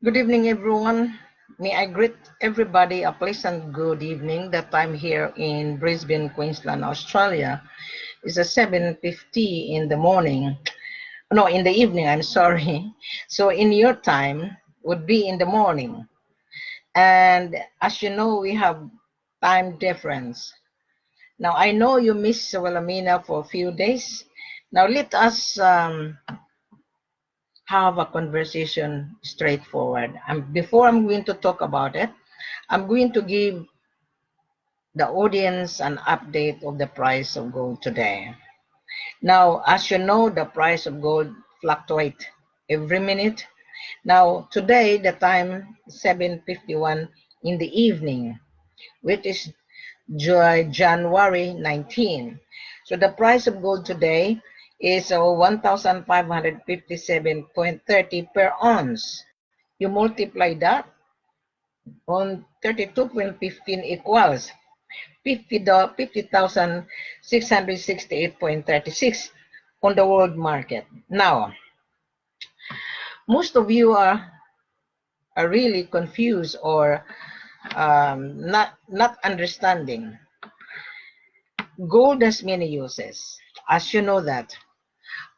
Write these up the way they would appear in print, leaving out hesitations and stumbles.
Good evening, everyone. May I greet everybody a pleasant good evening that I'm here in Brisbane, Queensland, Australia. It's a 7:50 in the morning. No, in the evening, I'm sorry. So in your time would be in the morning. And as you know, we have time difference. Now, I know you missed Wilhelmina for a few days. Now, let us have a conversation straightforward. And before I'm going to talk about it, I'm going to give the audience an update of the price of gold today. Now, as you know, the price of gold fluctuates every minute. Now, today, the time 7:51 in the evening, which is January 19. So the price of gold today is 1,557.30 per ounce. You multiply that on 32.15 equals 50,668.36 on the world market. Now, most of you are really confused or not understanding. Gold has many uses. As you know that,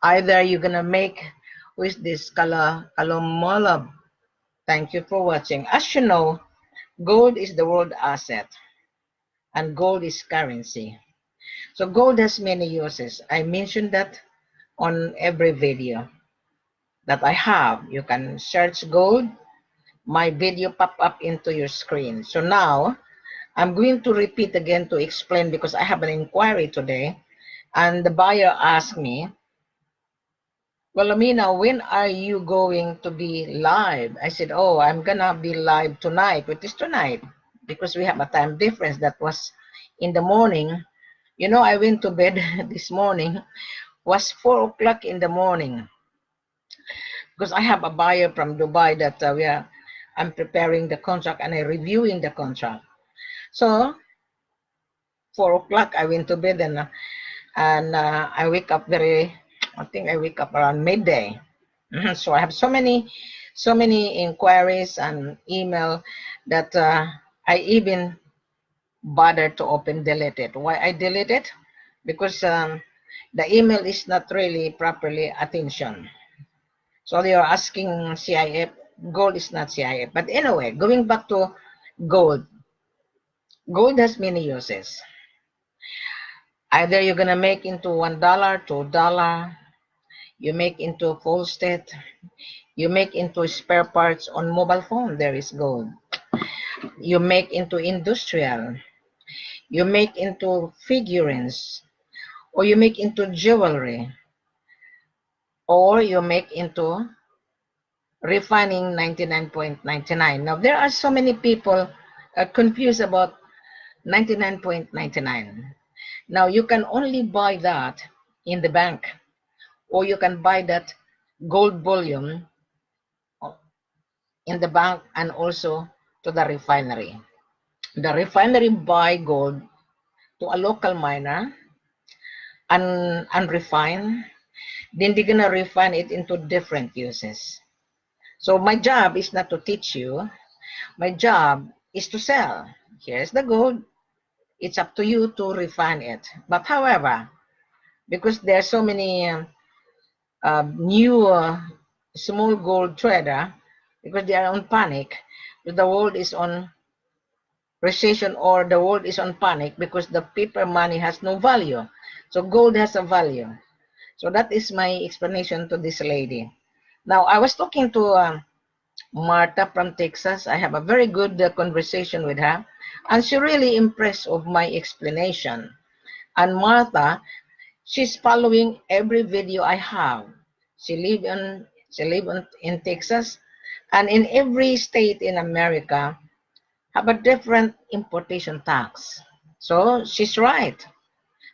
either you're gonna make with this Kalomola. Thank you for watching. As you know, gold is the world asset and gold is currency. So gold has many uses. I mentioned that on every video that I have. You can search gold, my video pop up into your screen. So now I'm going to repeat again to explain because I have an inquiry today and the buyer asked me, well, Amina, when are you going to be live? I said, oh, I'm gonna be live tonight, which is tonight, because we have a time difference. That was in the morning. You know, I went to bed this morning, was 4 o'clock in the morning, because I have a buyer from Dubai that I'm preparing the contract and I'm reviewing the contract. So 4 o'clock I went to bed and I wake up I think I wake up around midday. So I have so many inquiries and email that I even bothered to open delete it. Why I delete it? Because the email is not really properly attention. So they are asking CIF. Gold is not CIF. But anyway, going back to gold. Gold has many uses. Either you're gonna make into $1, $2, you make into full state, you make into spare parts on mobile phone, there is gold. You make into industrial, you make into figurines, or you make into jewelry, or you make into refining 99.99. Now there are so many people confused about 99.99. Now you can only buy that in the bank, or you can buy that gold bullion in the bank and also to the refinery. The refinery buy gold to a local miner and refine, then they're gonna refine it into different uses. So my job is not to teach you. My job is to sell. Here's the gold. It's up to you to refine it. But however, because there are so many new small gold trader, because they are on panic, the world is on recession or the world is on panic because the paper money has no value. So gold has a value. So that is my explanation to this lady. Now I was talking to Martha from Texas. I have a very good conversation with her, and she really impressed of my explanation. And Martha, she's following every video I have. She live in Texas, and in every state in America have a different importation tax. So she's right.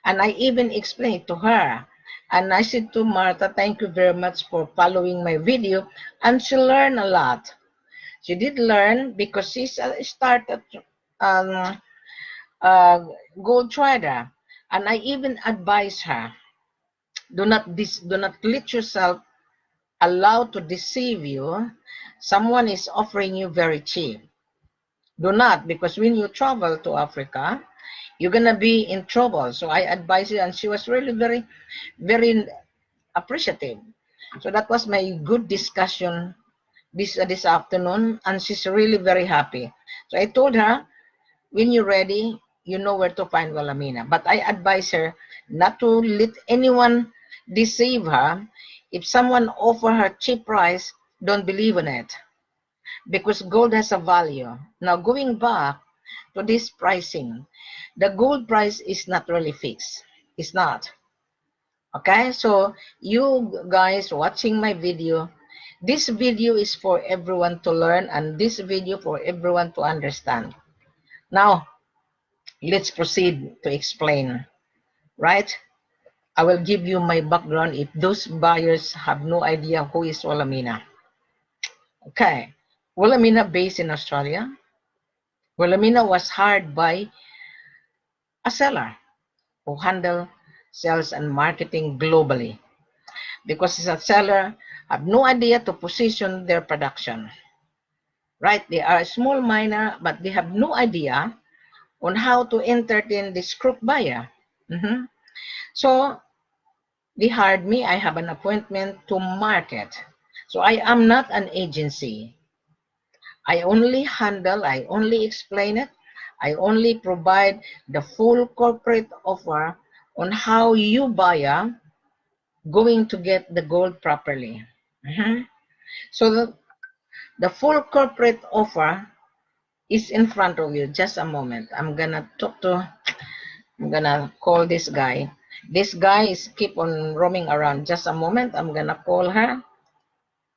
And I even explained to her. And I said to Martha, thank you very much for following my video. And she learned a lot. She did learn because she started um, gold trader. And I even advise her, do not let yourself allow to deceive you someone is offering you very cheap, do not, because when you travel to Africa, you're gonna be in trouble. So I advise you, and she was really very, very appreciative. So that was my good discussion this afternoon, and she's really very happy. So I told her, when you're ready, you know where to find Wilhelmina. But I advise her not to let anyone deceive her. If someone offer her cheap price, don't believe in it, because gold has a value. Now, going back to this pricing, the gold price is not really fixed. It's not. Okay, so you guys watching my video, this video is for everyone to learn, and this video for everyone to understand. Now, let's proceed to explain, right? I will give you my background if those buyers have no idea who is Wilhelmina. Okay, Wilhelmina based in Australia. Wilhelmina was hired by a seller who handle sales and marketing globally, because as a seller have no idea to position their production. Right? They are a small miner, but they have no idea on how to entertain this crook buyer. So they hired me. I have an appointment to market. So I am not an agency. I only handle, I only explain it. I only provide the full corporate offer on how you buyer going to get the gold properly. So the full corporate offer is in front of you. Just a moment. I'm gonna call this guy. This guy is keep on roaming around. Just a moment. I'm gonna call her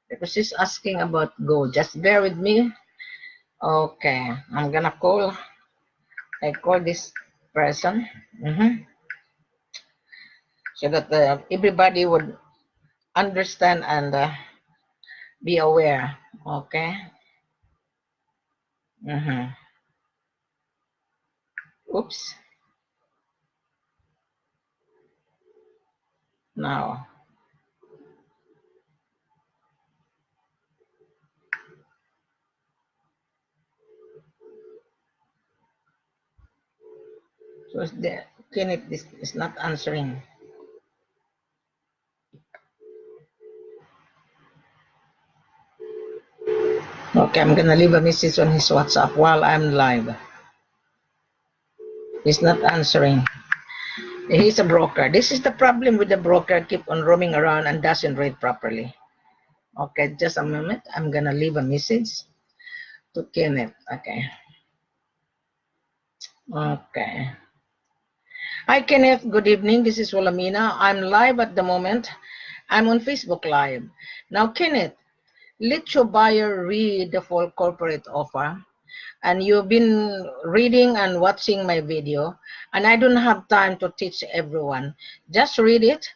because she's asking about gold. Just bear with me. Okay, I'm gonna call. I call this person so that everybody would understand and be aware. Okay. Oops. Now. So the Kenneth is not answering. Okay, I'm gonna leave a message on his WhatsApp while I'm live. He's not answering. He's a broker. This is the problem with the broker, keep on roaming around and doesn't read properly. Okay, just a moment. I'm gonna leave a message to Kenneth. Okay. Okay. Hi Kenneth, good evening. This is Wilhelmina. I'm live at the moment. I'm on Facebook Live. Now Kenneth, let your buyer read the full corporate offer. And you've been reading and watching my video, and I don't have time to teach everyone. Just read it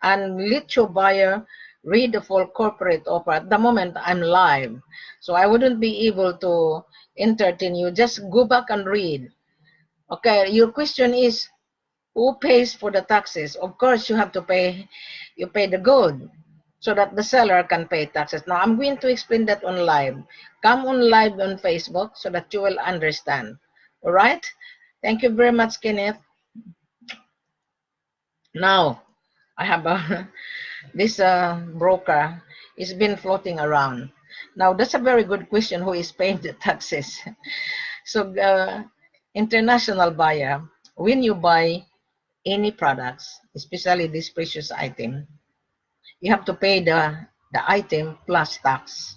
and let your buyer read the full corporate offer. At the moment, I'm live, so I wouldn't be able to entertain you. Just go back and read. Okay, your question is, who pays for the taxes? Of course, you have to pay. You pay the gold so that the seller can pay taxes. Now, I'm going to explain that on live. Come on live on Facebook so that you will understand. All right? Thank you very much, Kenneth. Now, I have this broker. It's been floating around. Now, that's a very good question. Who is paying the taxes? So, international buyer, when you buy any products, especially this precious item, you have to pay the item plus tax.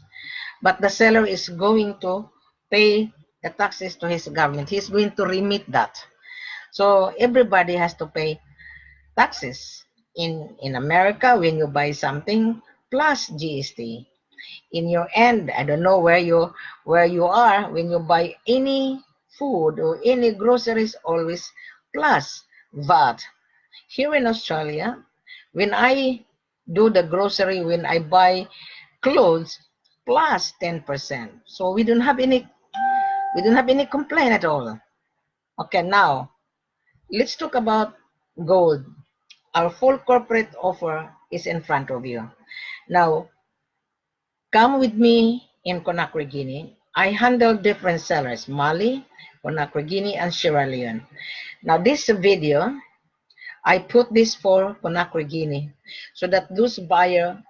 But the seller is going to pay the taxes to his government. He's going to remit that. So everybody has to pay taxes. In America, when you buy something, plus GST. In your end, I don't know where you are, when you buy any food or any groceries, always plus VAT. Here in Australia, when I do the grocery, when I buy clothes, plus 10%. So we don't have any complaint at all. Okay, now let's talk about gold. Our full corporate offer is in front of you. Now, come with me in Conakry, Guinea. I handle different sellers, Mali, Conakry, Guinea, and Sierra Leone. Now this video, I put this for Conakry, Guinea, so that those buyer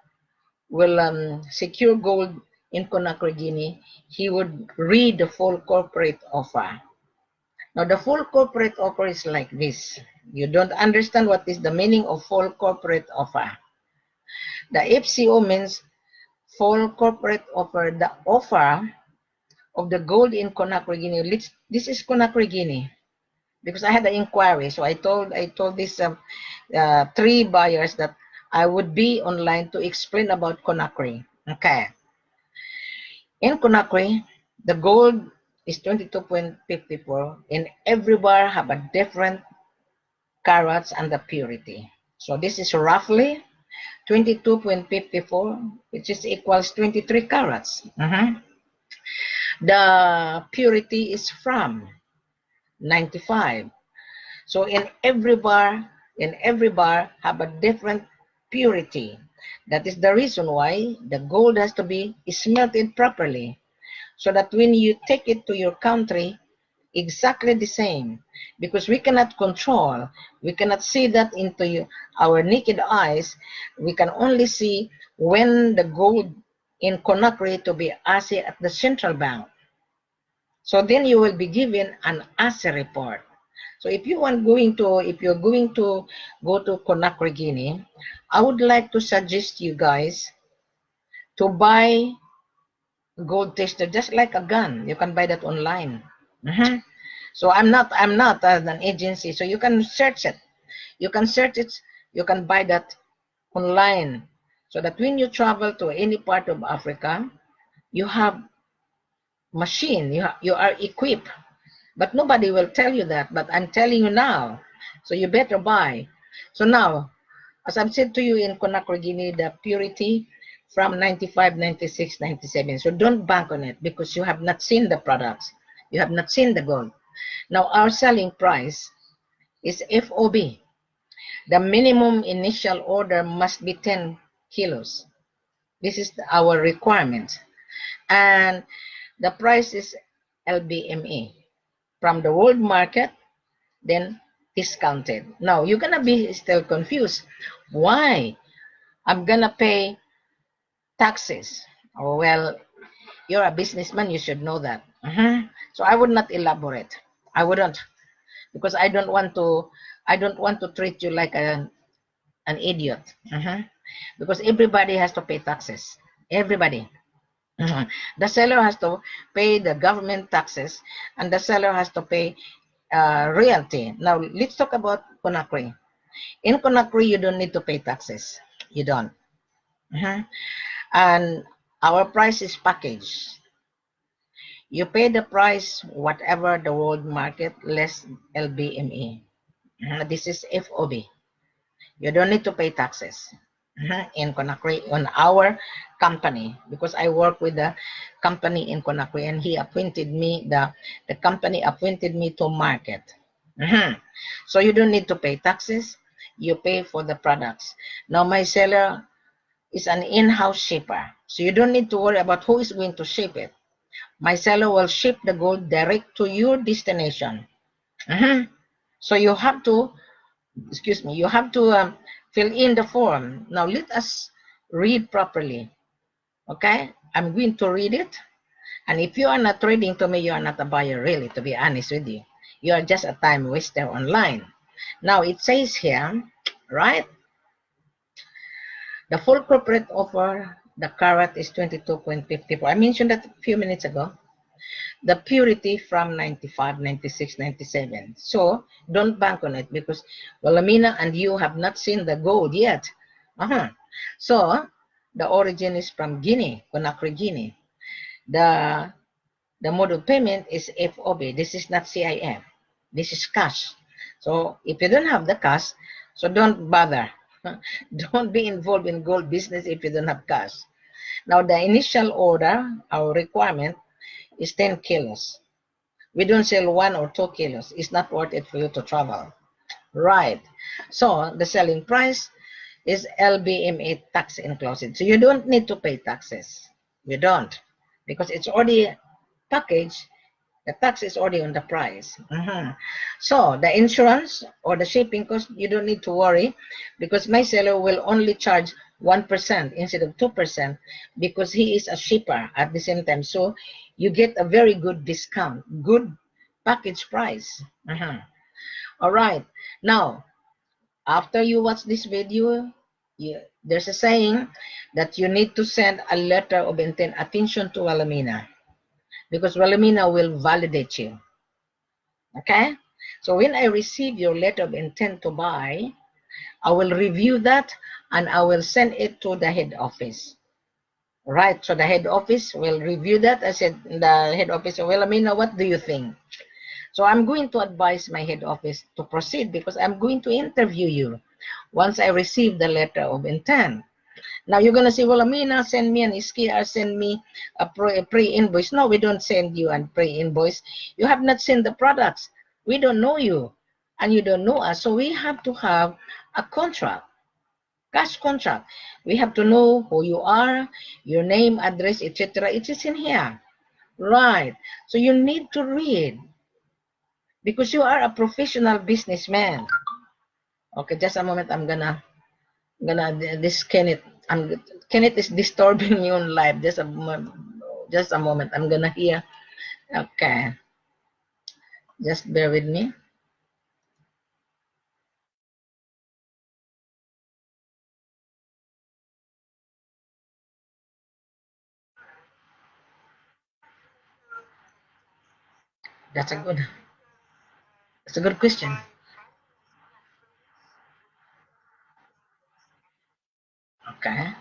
will secure gold in Conakry, Guinea, he would read the full corporate offer. Now the full corporate offer is like this. You don't understand what is the meaning of full corporate offer. The F.C.O means full corporate offer, the offer of the gold in Conakry, Guinea. This is Conakry, Guinea, because I had an inquiry. So I told these 3 buyers that I would be online to explain about Conakry. Okay. In Conakry, the gold is 22.54, and every bar have a different carats and the purity. So this is roughly 22.54, which is equals 23 carats. The purity is from 95. So in every bar have a different purity. That is the reason why the gold has to be smelted properly, so that when you take it to your country, exactly the same. Because we cannot control, we cannot see that into our naked eyes. We can only see when the gold in Conakry to be assayed at the central bank. So then you will be given an assay report. So if you're going to go to Conakry, Guinea, I would like to suggest you guys to buy gold tester, just like a gun. You can buy that online. So I'm not an agency, so you can search it. You can buy that online, so that when you travel to any part of Africa, you have machine, you are equipped. But nobody will tell you that, but I'm telling you now. So you better buy. So now, as I've said to you, in Conakry, Guinea, the purity from 95, 96, 97. So don't bank on it, because you have not seen the products. You have not seen the gold. Now our selling price is FOB. The minimum initial order must be 10 kilos. This is our requirement. And the price is LBMA. From the world market, then discounted. Now you're gonna be still confused. Why? I'm gonna pay taxes. Oh, well, you're a businessman, you should know that. So I would not elaborate. I wouldn't, because I don't want to treat you like an idiot. Because everybody has to pay taxes. Everybody. The seller has to pay the government taxes, and the seller has to pay royalty. Now let's talk about Conakry. In Conakry, you don't need to pay taxes. You don't. And our price is packaged. You pay the price whatever the world market less LBMA. This is FOB. You don't need to pay taxes in Conakry on our company, because I work with the company in Conakry, and he appointed me, the company appointed me to market. So you don't need to pay taxes. You pay for the products. Now my seller is an in-house shipper, so you don't need to worry about who is going to ship it. My seller will ship the gold direct to your destination. So you have to, you have to fill in the form. Now let us read properly. Okay, I'm going to read it. And if you are not reading to me, you are not a buyer, really, to be honest with you. You are just a time waster online. Now it says here, right? The full corporate offer, the carat is 22.54. I mentioned that a few minutes ago. The purity from 95, 96, 97. So don't bank on it, because Wilhelmina and you have not seen the gold yet. So the origin is from Guinea, Conakry, Guinea. The mode of payment is FOB. This is not CIF. This is cash. So if you don't have the cash, so don't bother. Don't be involved in gold business if you don't have cash. Now the initial order, our requirement, is 10 kilos. We don't sell 1 or 2 kilos. It's not worth it for you to travel. Right. So the selling price is LBMA tax inclusive. So you don't need to pay taxes. You don't. because it's already packaged. The tax is already on the price. So the insurance or the shipping cost, you don't need to worry, because my seller will only charge 1% instead of 2% because he is a shipper at the same time. So you get a very good discount, good package price. All right. Now, after you watch this video, there's a saying that you need to send a letter of intent attention to Wilhelmina, because Wilhelmina will validate you. Okay? So when I receive your letter of intent to buy, I will review that and I will send it to the head office. Right? So the head office will review that. I said, the head office, Wilhelmina, what do you think? So I'm going to advise my head office to proceed because I'm going to interview you once I receive the letter of intent. Now you're going to say, well, Amina, send me an SKR, send me a pre-invoice. No, we don't send you a pre-invoice. You have not seen the products. We don't know you and you don't know us. So we have to have a contract, cash contract. We have to know who you are, your name, address, etc. It is in here. Right. So you need to read because you are a professional businessman. Okay, just a moment. I'm gonna this Kenneth. Kenneth is disturbing you on live. Just a moment. I'm gonna hear. Okay, just bear with me. That's a good question. Okay.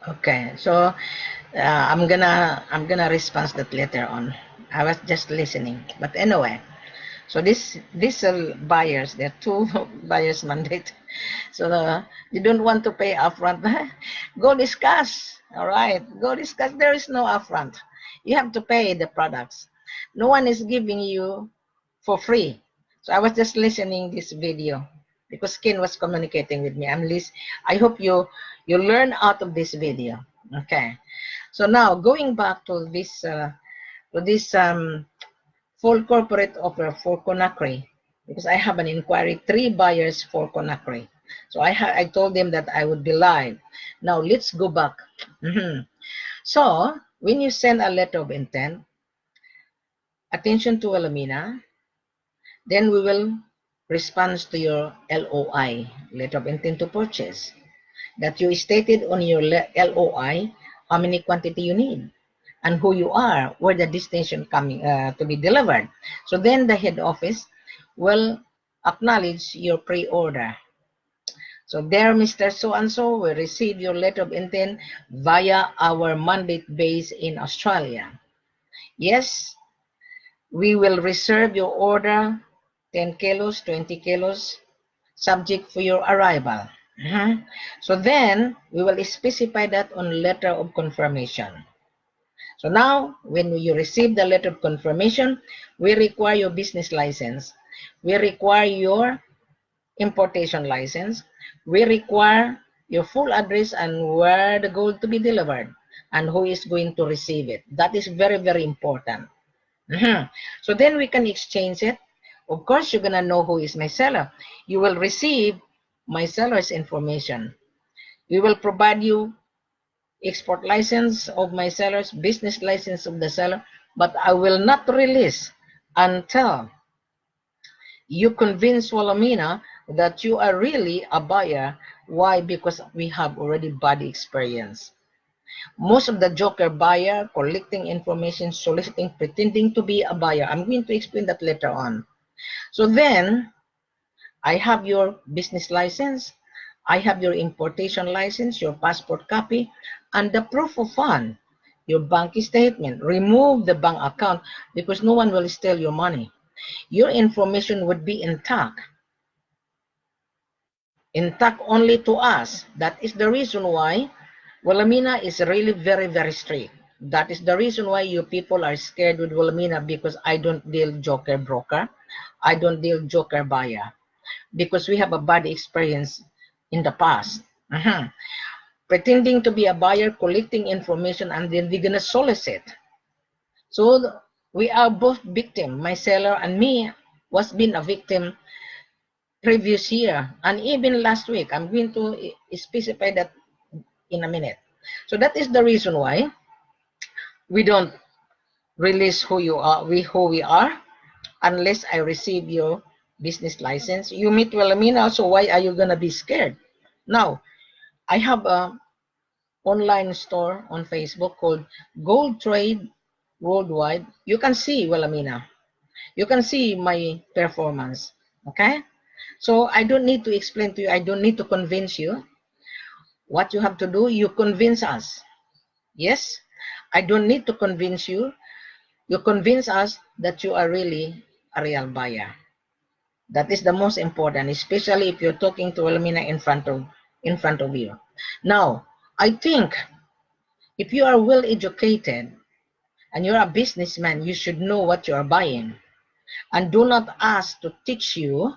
Okay. So I'm gonna respond that later on. I was just listening, but anyway. So these buyers, there are two buyers mandate. So you don't want to pay upfront. Go discuss. All right, go discuss. There is no upfront. You have to pay the products. No one is giving you for free. So I was just listening this video because Ken was communicating with me. I hope you learn out of this video. Okay. So now going back to this full corporate offer for Conakry, because I have an inquiry, 3 buyers for Conakry. So I told them that I would be live. Now let's go back. So when you send a letter of intent, attention to Wilhelmina, then we will respond to your LOI, letter of intent to purchase, that you stated on your LOI how many quantity you need and who you are, where the destination coming to be delivered. So then the head office will acknowledge your pre-order. So there, Mr. So-and-so, will receive your letter of intent via our mandate base in Australia. Yes, we will reserve your order 10 kilos, 20 kilos, subject for your arrival. So then, we will specify that on letter of confirmation. So now, when you receive the letter of confirmation, we require your business license. We require your importation license. We require your full address and where the gold to be delivered and who is going to receive it. That is very, very important. So then we can exchange it. Of course, you're going to know who is my seller. You will receive my seller's information. We will provide you export license of my sellers, business license of the seller, but I will not release until you convince Wilhelmina that you are really a buyer. Why? Because we have already body experience. Most of the joker buyer, collecting information, soliciting, pretending to be a buyer. I'm going to explain that later on. So then, I have your business license, I have your importation license, your passport copy, and the proof of fund, your bank statement. Remove the bank account because no one will steal your money. Your information would be intact. Intact only to us. That is the reason why Wilhelmina is really very, very strict. That is the reason why you people are scared with Wilhelmina, because I don't deal joker broker. I don't deal joker buyer, because we have a bad experience in the past. Pretending to be a buyer, collecting information, and then we're gonna solicit. So we are both victim. My seller and me was been a victim previous year, and even last week. I'm going to specify that in a minute. So that is the reason why we don't release who you are, who we are, unless I receive your business license. You meet Wilhelmina, so why are you gonna be scared? Now, I have a online store on Facebook called Gold Trade Worldwide. You can see Wilhelmina. You can see my performance. Okay? So I don't need to explain to you. I don't need to convince you. What you have to do, you convince us. Yes? I don't need to convince you. You convince us that you are really a real buyer. That is the most important, especially if you're talking to Wilhelmina in front of you. Now, I think if you are well educated and you're a businessman, you should know what you are buying. And do not ask to teach you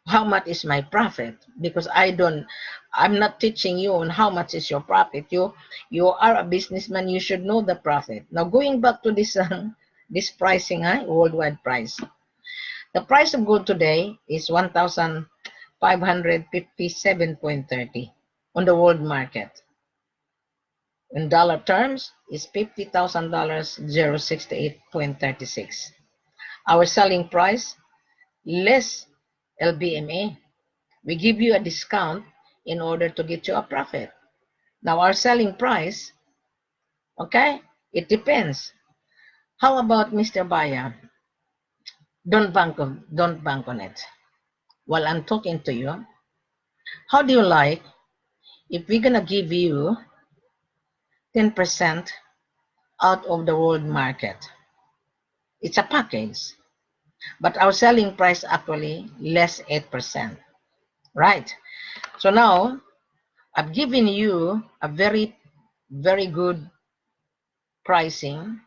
how much is my profit, because I'm not teaching you on how much is your profit. You are a businessman, you should know the profit. Now going back to this this pricing, worldwide price. The price of gold today is 1,557.30 on the world market. In dollar terms, is $50,000, 068.36. Our selling price, less LBMA. We give you a discount in order to get you a profit. Now our selling price, okay, it depends. How about Mr. Buyer? Don't bank on it. While I'm talking to you, how do you like if we're gonna give you 10% out of the world market? It's a package, but our selling price actually less 8%, right? So now I've given you a very, very good pricing,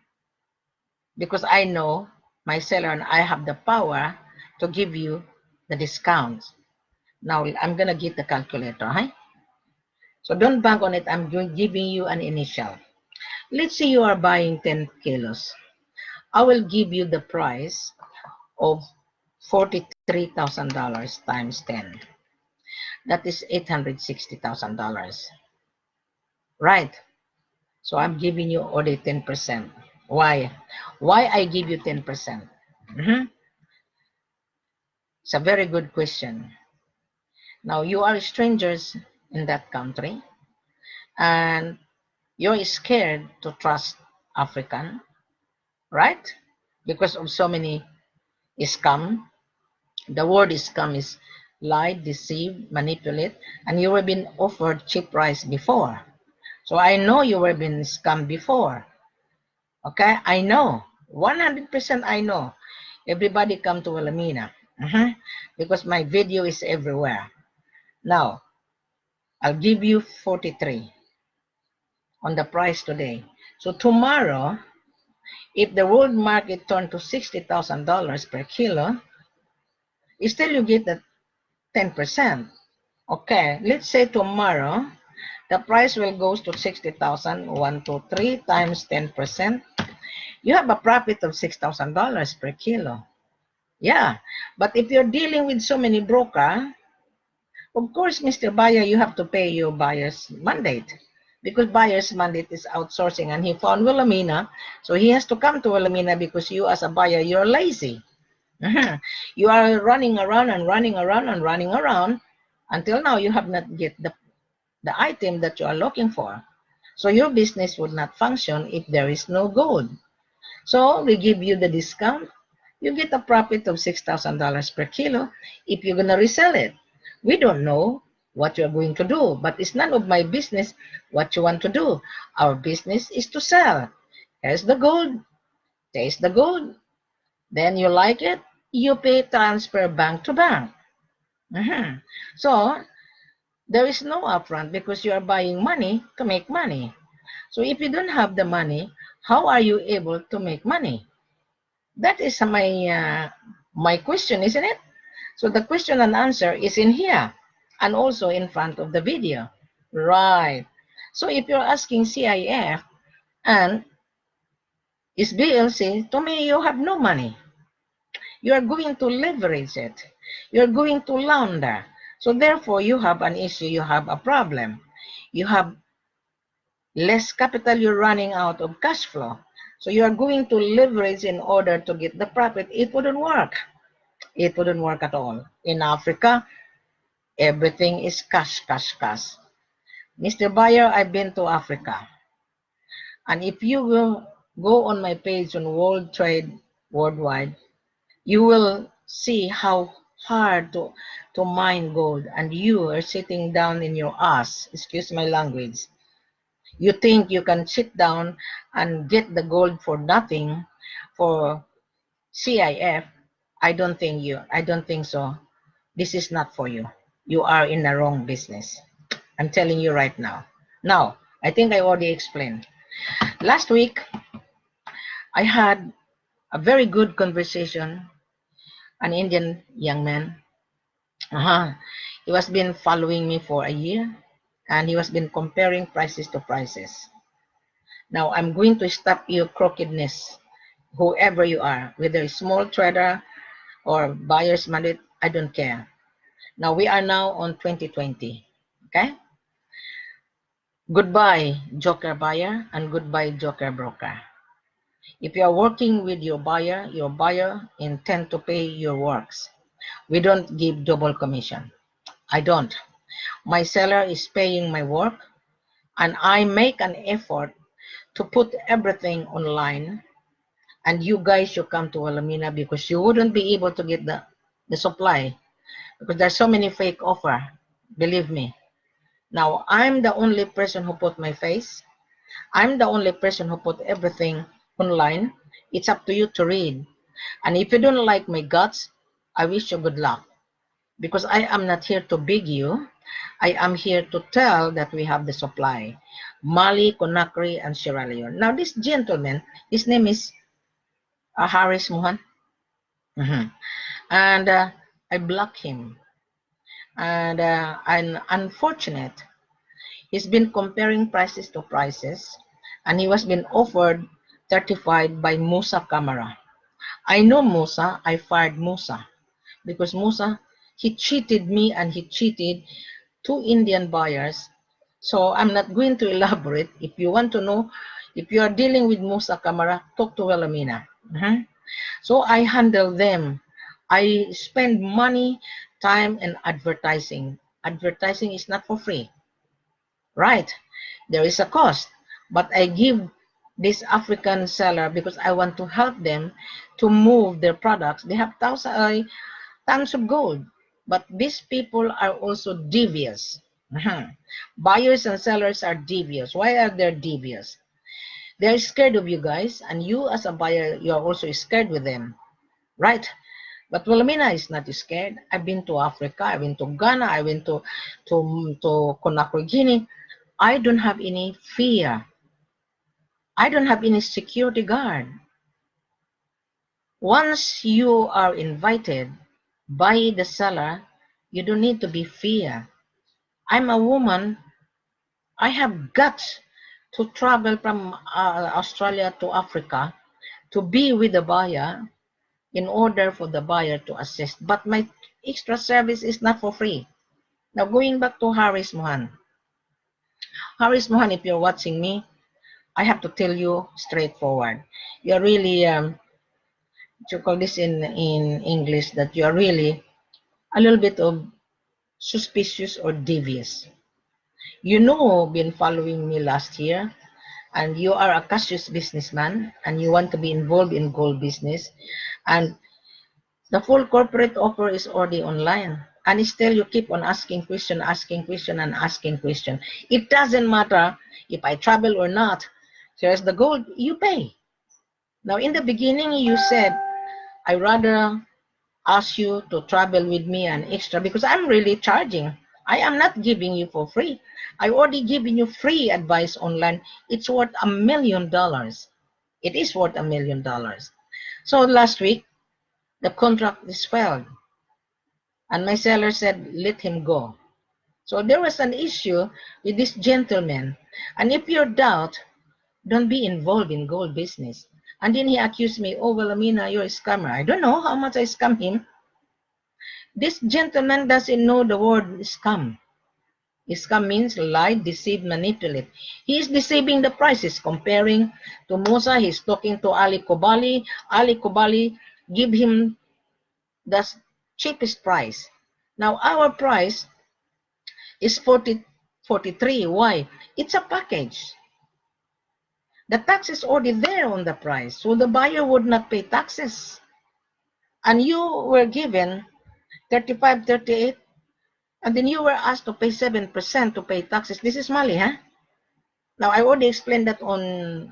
because I know my seller and I have the power to give you the discounts. Now I'm gonna get the calculator, huh? So don't bank on it. I'm giving you an initial. Let's say you are buying 10 kilos. I will give you the price of $43,000 times 10. That is $860,000. Right? So I'm giving you only 10%. Why? Why I give you 10%? It's a very good question. Now you are strangers in that country, and you're scared to trust African, right? Because of so many scam. The word scam is lie, deceive, manipulate, and you have been offered cheap price before. So I know you have been scammed before. Okay, I know. 100% I know. Everybody come to Wilhelmina. Because my video is everywhere. Now, I'll give you 43 on the price today. So tomorrow, if the world market turned to $60,000 per kilo, still you get the 10%. Okay, let's say tomorrow, the price will go to 60,000, 1, 2, 3 times 10%. You have a profit of $6,000 per kilo. Yeah, but if you're dealing with so many broker, of course, Mr. Buyer, you have to pay your buyer's mandate, because buyer's mandate is outsourcing, and he found Wilhelmina, so he has to come to Wilhelmina because you as a buyer, you're lazy. You are running around and running around and running around until now you have not get the item that you are looking for. So your business would not function if there is no gold. So we give you the discount. You get a profit of $6,000 per kilo if you're going to resell it. We don't know what you're going to do, but it's none of my business what you want to do. Our business is to sell. Here's the gold. Taste the gold. Then you like it, you pay transfer bank to bank. So there is no upfront, because you are buying money to make money. So if you don't have the money, how are you able to make money? That is my question, isn't it? So the question and answer is in here and also in front of the video. Right. So if you're asking CIF and is BLC, to me, you have no money. You are going to leverage it. You're going to launder. So therefore, you have an issue. You have a problem. You have less capital. You're running out of cash flow. So you are going to leverage in order to get the profit. It wouldn't work. It wouldn't work at all. In Africa, everything is cash, cash, cash. Mr. Buyer, I've been to Africa. And if you will go on my page on World Trade Worldwide, you will see how hard to mine gold. And you are sitting down in your ass, excuse my language. You think you can sit down and get the gold for nothing for CIF. I don't think so. This is not for you. You are in the wrong business. I'm telling you right now. Now, I think I already explained. Last week, I had a very good conversation, an Indian young man. He was been following me for a year, and he was been comparing prices to prices. Now, I'm going to stop your crookedness, whoever you are, whether a small trader or buyer's mandate, I don't care. Now, we are now on 2020, okay? Goodbye, joker buyer, and goodbye, joker broker. If you are working with your buyer intend to pay your works. We don't give double commission. I don't. My seller is paying my work, and I make an effort to put everything online. And you guys should come to Wilhelmina because you wouldn't be able to get the supply because there's so many fake offer. Believe me. Now, I'm the only person who put my face. I'm the only person who put everything online. It's up to you to read. And if you don't like my guts, I wish you good luck. Because I am not here to beg you. I am here to tell that we have the supply. Mali, Conakry, and Sierra Leone. Now, this gentleman, his name is Haris Mohan. And I blocked him. And I'm unfortunate. He's been comparing prices to prices. And he was being offered 35 by Musa Camara. I know Musa. I fired Musa. Because Musa, he cheated me and he cheated two Indian buyers. So I'm not going to elaborate. If you want to know, if you are dealing with Musa Camara, talk to Wilhelmina. So I handle them. I spend money, time, and advertising. Advertising is not for free. Right? There is a cost. But I give this African seller because I want to help them to move their products. They have tons of gold. But these people are also devious. Buyers and sellers are devious. Why are they devious? They're scared of you guys, and you as a buyer, you are also scared with them. Right? But Wilhelmina is not scared. I've been to Africa, I've been to Ghana, I went to Conakry, Guinea. I don't have any fear. I don't have any security guard. Once you are invited by the seller, you don't need to be fear. I'm a woman. I have guts to travel from Australia to Africa to be with the buyer in order for the buyer to assist. But my extra service is not for free. Now, going back to Haris Mohan. Haris Mohan, if you're watching me, I have to tell you straightforward. You're really, you call this in English, that you're really a little bit of suspicious or devious. You know, been following me last year, and you are a cautious businessman, and you want to be involved in gold business, and the full corporate offer is already online, and still you keep on asking question, and asking question. It doesn't matter if I travel or not. Here's the gold, you pay. Now, in the beginning, you said, I rather ask you to travel with me an extra because I'm really charging. I am not giving you for free. I already given you free advice online. It's worth $1 million. It is worth $1 million. So last week, the contract is failed. And my seller said, let him go. So there was an issue with this gentleman. And if you doubt, don't be involved in gold business. And then he accused me, oh, Wilhelmina, you're a scammer. I don't know how much I scam him. This gentleman doesn't know the word scam. Scam means lie, deceive, manipulate. He is deceiving the prices, comparing to Musa. He's talking to Ali Kobali. Ali Kobali give him the cheapest price. Now our price is 43. Why? It's a package. The tax is already there on the price, so the buyer would not pay taxes. And you were given 35, 38, and then you were asked to pay 7% to pay taxes. This is Mali, huh? Now, I already explained that on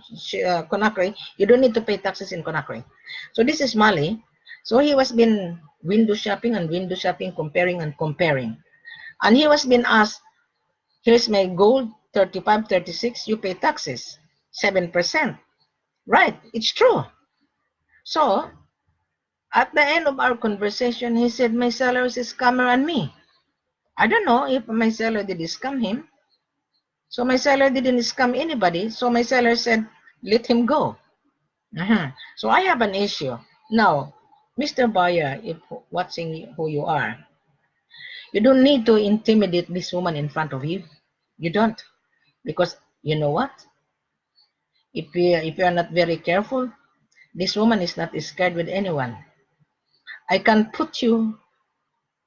Conakry. You don't need to pay taxes in Conakry. So this is Mali. So he was been window shopping, comparing and comparing. And he was being asked, here's my gold, 35, 36, you pay taxes, 7%. Right, it's true. So, at the end of our conversation, he said, my seller is a scammer and me. I don't know if my seller did scam him. So my seller didn't scam anybody. So my seller said, let him go. So I have an issue. Now, Mr. Buyer, if watching who you are, you don't need to intimidate this woman in front of you. You don't. Because you know what? If you are not very careful, this woman is not scared with anyone. I can put you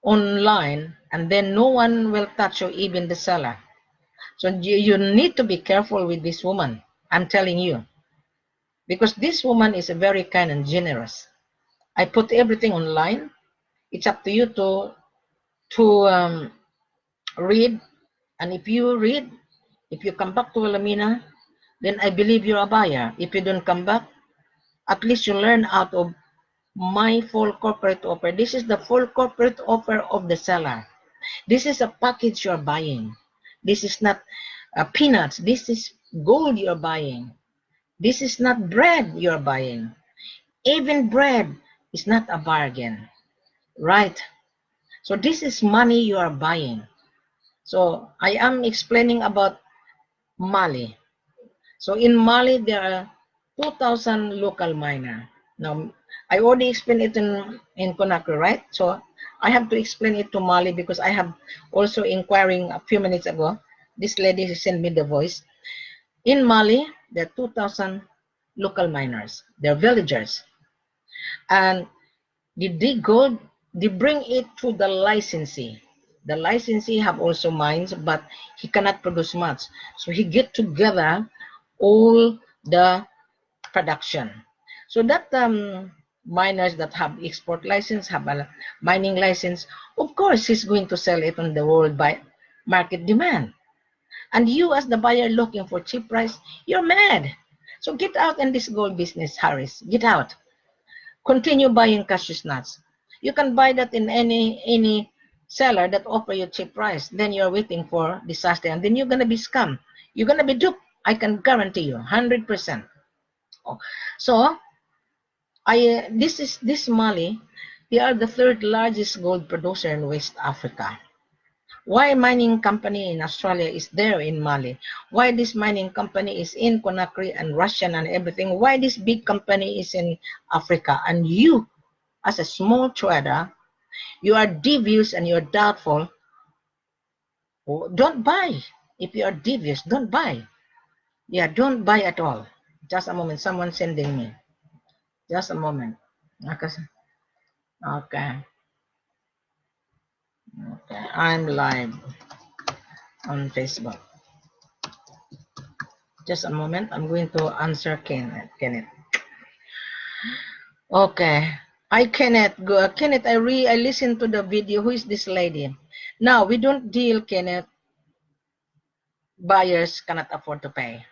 online and then no one will touch you, even the seller. So you need to be careful with this woman. I'm telling you. Because this woman is very kind and generous. I put everything online. It's up to you to read. And if you read, if you come back to Wilhelmina, then I believe you're a buyer. If you don't come back, at least you learn out of my full corporate offer. This is the full corporate offer of the seller. This is a package you're buying. This is not peanuts. This is gold you're buying. This is not bread you're buying. Even bread is not a bargain, right? So this is money you are buying. So I am explaining about Mali. So in Mali, there are 2,000 local miners. Now, I already explained it in Conakry, right? So I have to explain it to Mali because I have also inquiring a few minutes ago. This lady sent me the voice. In Mali, there are 2,000 local miners. They're villagers. And they dig gold, they bring it to the licensee. The licensee have also mines, but he cannot produce much. So he get together all the production. So that miners that have export license, have a mining license, of course he's going to sell it on the world by market demand. And you as the buyer looking for cheap price, you're mad. So get out in this gold business, Harris. Get out. Continue buying cashew nuts. You can buy that in any seller that offer you cheap price. Then you're waiting for disaster, and then you're gonna be scammed. You're gonna be duped. I can guarantee you, 100%. So, this Mali. They are the third largest gold producer in West Africa. Why mining company in Australia is there in Mali? Why this mining company is in Conakry and Russian and everything? Why this big company is in Africa? And you, as a small trader, you are devious and you're doubtful. Don't buy. If you are devious, don't buy. Yeah, don't buy at all. Just a moment. Someone sending me. Just a moment. Okay. Okay. I'm live on Facebook. Just a moment. I'm going to answer Kenneth. Okay. Hi, Kenneth. Kenneth, I listened to the video. Who is this lady? Now, we don't deal, Kenneth. Buyers cannot afford to pay.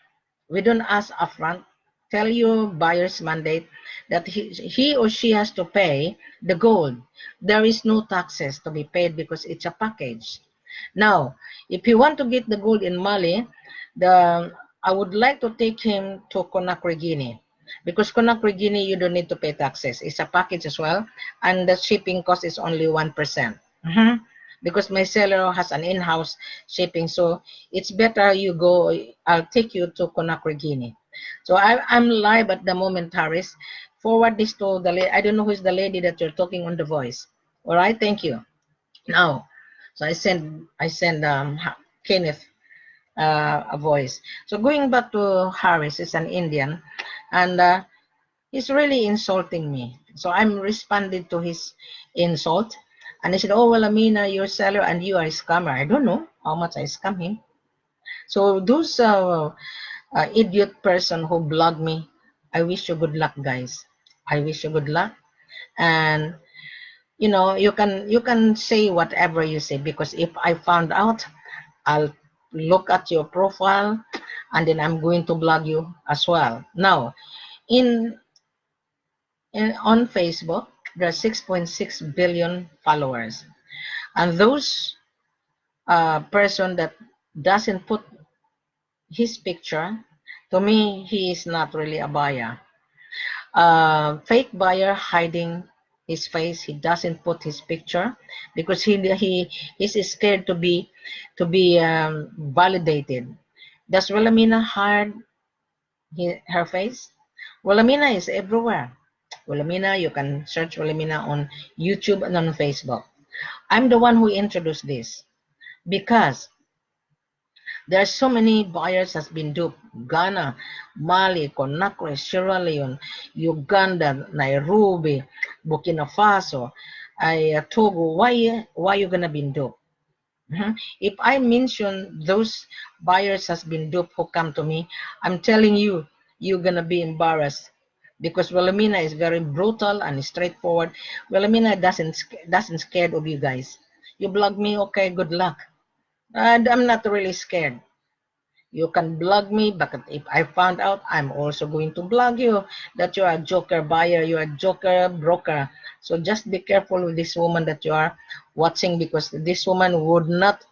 We don't ask upfront. Tell your buyer's mandate that he or she has to pay the gold. There is no taxes to be paid because it's a package. Now, if you want to get the gold in Mali, I would like to take him to Conakry, Guinea. Because Conakry, Guinea, you don't need to pay taxes. It's a package as well. And the shipping cost is only 1%. Because my seller has an in-house shipping. So it's better you go, I'll take you to Conakry, Guinea. So I'm live at the moment, Harris. Forward this to the lady. I don't know who's the lady that you're talking on the voice. All right, thank you. Now, so I send Kenneth a voice. So going back to Harris, is an Indian, and he's really insulting me. So I'm responding to his insult, and he said, "Oh well, Amina, you're a seller and you are a scammer." I don't know how much I scam him. So those idiot person who blogged me, I wish you good luck, guys. I wish you good luck, and you know you can say whatever you say, because if I found out, I'll look at your profile and then I'm going to blog you as well. Now, on Facebook, there are 6.6 billion followers, and those person that doesn't put his picture, to me, he is not really a buyer. Fake buyer hiding his face. He doesn't put his picture because he's scared to be validated. Does Wilhelmina hide her face? Wilhelmina is everywhere. Wilhelmina, you can search Wilhelmina on YouTube and on Facebook. I'm the one who introduced this because there are so many buyers has been duped. Ghana, Mali, Conakry, Sierra Leone, Uganda, Nairobi, Burkina Faso, Togo. Why you gonna be duped? If I mention those buyers has been duped who come to me, I'm telling you, you're gonna be embarrassed because Wilhelmina is very brutal and straightforward. Wilhelmina doesn't scared of you guys. You blog me, okay, good luck. And I'm not really scared. You can blog me, but if I found out, I'm also going to blog you that you're a joker buyer, you're a joker broker. So just be careful with this woman that you are watching, because this woman would not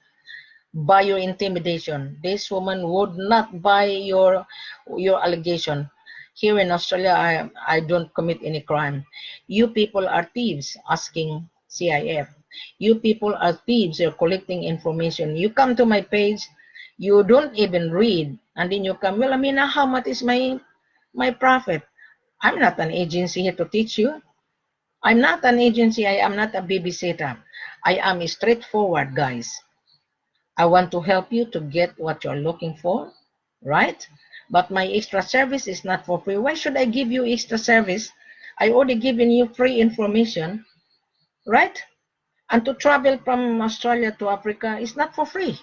buy your intimidation. This woman would not buy your allegation. Here in Australia, I don't commit any crime. You people are thieves, asking CIF. You people are thieves, you're collecting information. You come to my page, you don't even read, and then you come, well, Amina, how much is my profit? I'm not an agency here to teach you. I'm not an agency. I am not a babysitter. I am straightforward, guys. I want to help you to get what you're looking for, right? But my extra service is not for free. Why should I give you extra service? I already given you free information, right? And to travel from Australia to Africa is not for free.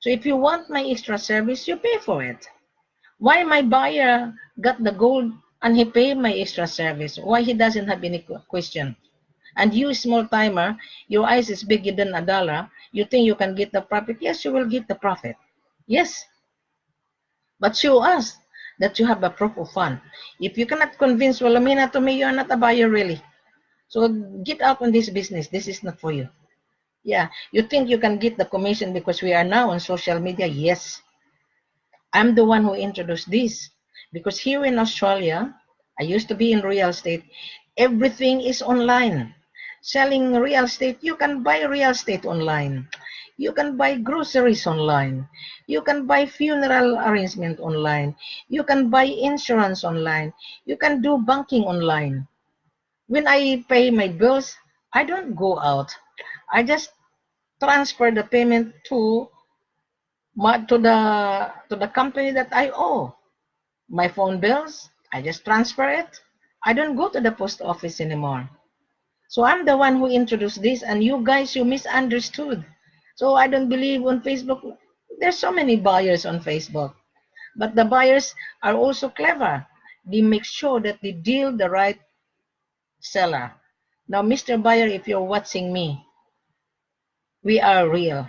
So if you want my extra service, you pay for it. Why my buyer got the gold and he paid my extra service? Why he doesn't have any question? And you, small timer, your eyes is bigger than $1. You think you can get the profit? Yes, you will get the profit. Yes. But show us that you have a proof of fund. If you cannot convince Wilhelmina to me, you are not a buyer really. So get out on this business. This is not for you. Yeah, you think you can get the commission because we are now on social media? Yes. I'm the one who introduced this. Because here in Australia, I used to be in real estate. Everything is online. Selling real estate, you can buy real estate online. You can buy groceries online. You can buy funeral arrangement online. You can buy insurance online. You can do banking online. When I pay my bills, I don't go out. I just transfer the payment to the company that I owe. My phone bills, I just transfer it. I don't go to the post office anymore. So I'm the one who introduced this, and you guys, you misunderstood. So I don't believe on Facebook. There's so many buyers on Facebook, but the buyers are also clever. They make sure that they deal the right seller. Now, Mr. Buyer, if you're watching me, we are real.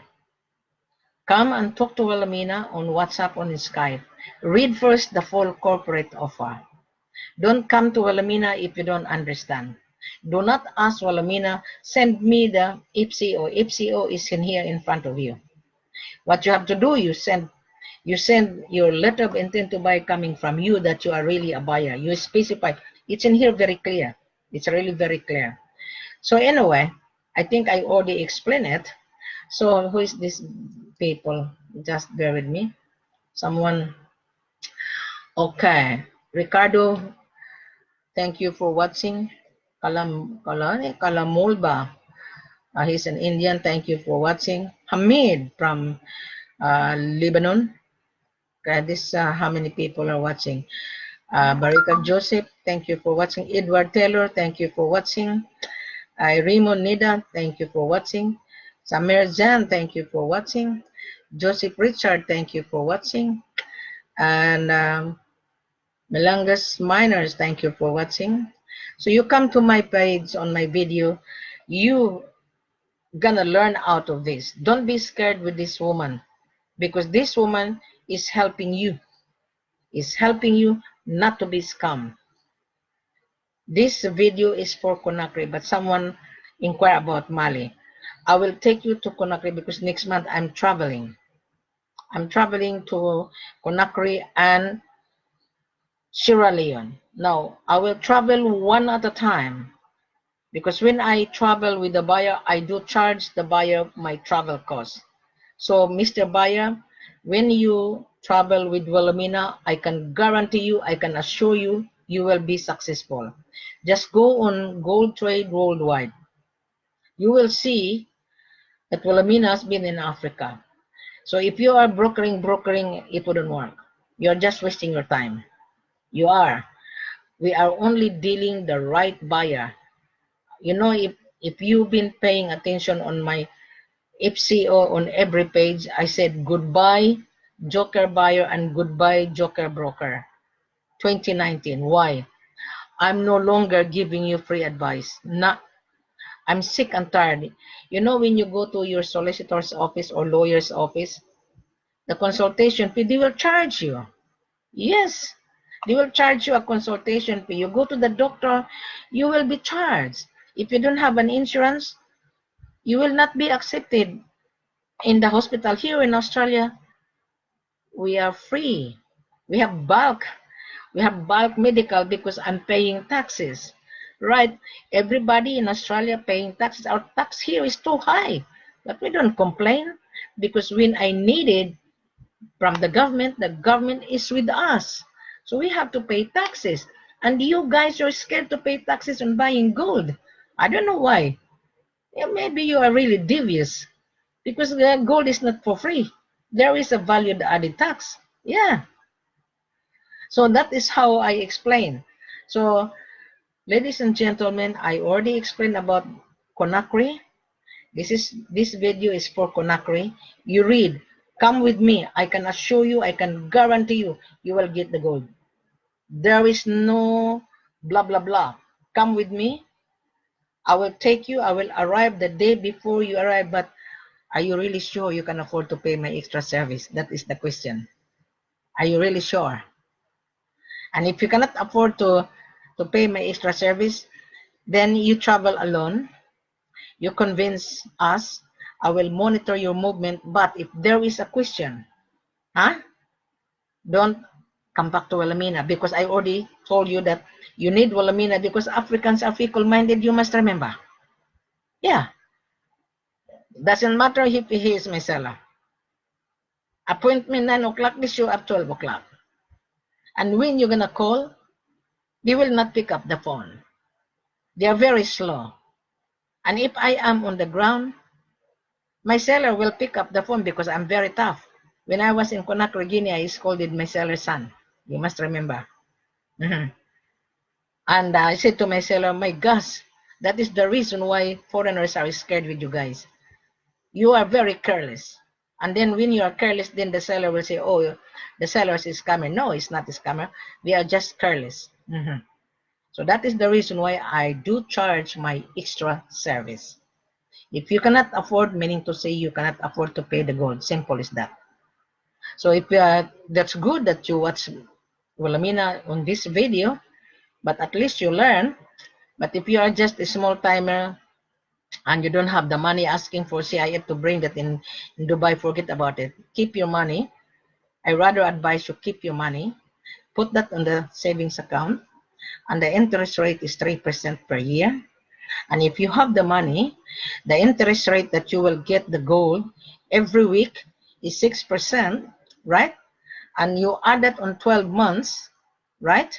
Come and talk to Wilhelmina on WhatsApp, on Skype. Read first the full corporate offer. Don't come to Wilhelmina if you don't understand. Do not ask Wilhelmina, send me the F.C.O. F.C.O. is in here in front of you. What you have to do, you send your letter of intent to buy coming from you that you are really a buyer. You specify. It's in here very clear. It's really very clear. So anyway, I think I already explained it. So who is this people? Just bear with me. Someone. Okay. Ricardo, thank you for watching. Kalamulba. He's an Indian. Thank you for watching. Hamid from Lebanon. Okay, this how many people are watching. Barika Joseph, thank you for watching. Edward Taylor, thank you for watching. Raymond Nida, thank you for watching. Samir Jan, thank you for watching. Joseph Richard, thank you for watching. And Melangas Miners, thank you for watching. So you come to my page on my video, you gonna learn out of this. Don't be scared with this woman, because this woman is helping you. Is helping you not to be scammed. This video is for Conakry, but someone inquire about Mali. I will take you to Conakry because next month I'm traveling. I'm traveling to Conakry and Sierra Leone. Now, I will travel one at a time because when I travel with the buyer, I do charge the buyer my travel cost. So, Mr. Buyer, when you travel with Wilhelmina, I can guarantee you, I can assure you, you will be successful. Just go on Gold Trade Worldwide. You will see that Wilhelmina has been in Africa. So if you are brokering, it wouldn't work. You're just wasting your time. You are. We are only dealing the right buyer. You know, if you've been paying attention on my F.C.O. on every page, I said goodbye Joker buyer and goodbye Joker broker. 2019. Why? I'm no longer giving you free advice. I'm sick and tired. You know, when you go to your solicitor's office or lawyer's office, the consultation fee, they will charge you. Yes, they will charge you a consultation fee. You go to the doctor, you will be charged. If you don't have an insurance, you will not be accepted in the hospital. Here in Australia, we are free. We have bulk. We have bulk medical because I'm paying taxes. Right? Everybody in Australia paying taxes. Our tax here is too high. But we don't complain because when I needed from the government is with us. So we have to pay taxes. And you guys are scared to pay taxes on buying gold. I don't know why. Yeah, maybe you are really devious because gold is not for free. There is a value added tax. Yeah. So that is how I explain. So, ladies and gentlemen, I already explained about Conakry. This video is for Conakry. You read. Come with me. I can assure you, I can guarantee you, you will get the gold. There is no blah, blah, blah. Come with me. I will take you. I will arrive the day before you arrive. But are you really sure you can afford to pay my extra service? That is the question. Are you really sure? And if you cannot afford to pay my extra service, then you travel alone. You convince us. I will monitor your movement. But if there is a question, don't come back to Wilhelmina because I already told you that you need Wilhelmina because Africans are fickle-minded. You must remember. Yeah. Doesn't matter if he is my seller. Appointment 9 o'clock, they show up 12 o'clock. And when you're going to call, they will not pick up the phone. They are very slow. And if I am on the ground, my seller will pick up the phone because I'm very tough. When I was in Conakry, Guinea, I scolded my seller's son. You must remember. And I said to my seller, my gosh, that is the reason why foreigners are scared with you guys. You are very careless. And then when you are careless, then the seller will say, oh, the seller is a scammer. No, it's not a scammer. They are just careless. So that is the reason why I do charge my extra service. If you cannot afford, meaning to say you cannot afford to pay the gold. Simple as that. So if that's good that you watch Wilhelmina on this video, but at least you learn But if you are just a small timer and you don't have the money asking for CIF to bring that in Dubai, forget about it. Keep your money. I rather advise you keep your money, put that on the savings account, and the interest rate is 3% per year. And if you have the money, the interest rate that you will get the gold every week is 6%, right? And you add that on 12 months, right?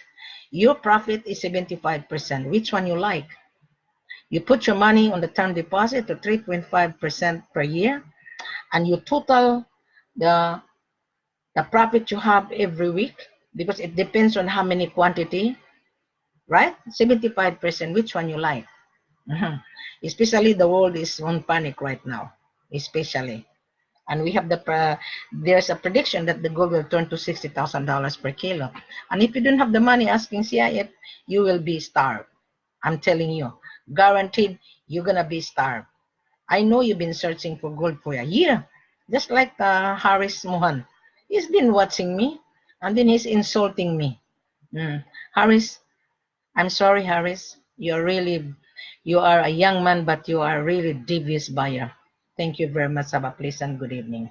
Your profit is 75%. Which one you like? You put your money on the term deposit to 3.5% per year, and you total the profit you have every week, because it depends on how many quantity, right? 75%. Which one you like? Especially the world is on panic right now, especially. And we have there's a prediction that the gold will turn to $60,000 per kilo. And if you don't have the money asking CIF, you will be starved. I'm telling you, guaranteed you're gonna be starved. I know you've been searching for gold for a year, just like Harris Mohan. He's been watching me, and then he's insulting me. Harris, I'm sorry, Harris. You are a young man, but you are really devious buyer. Thank you very much. Have a pleasant good evening.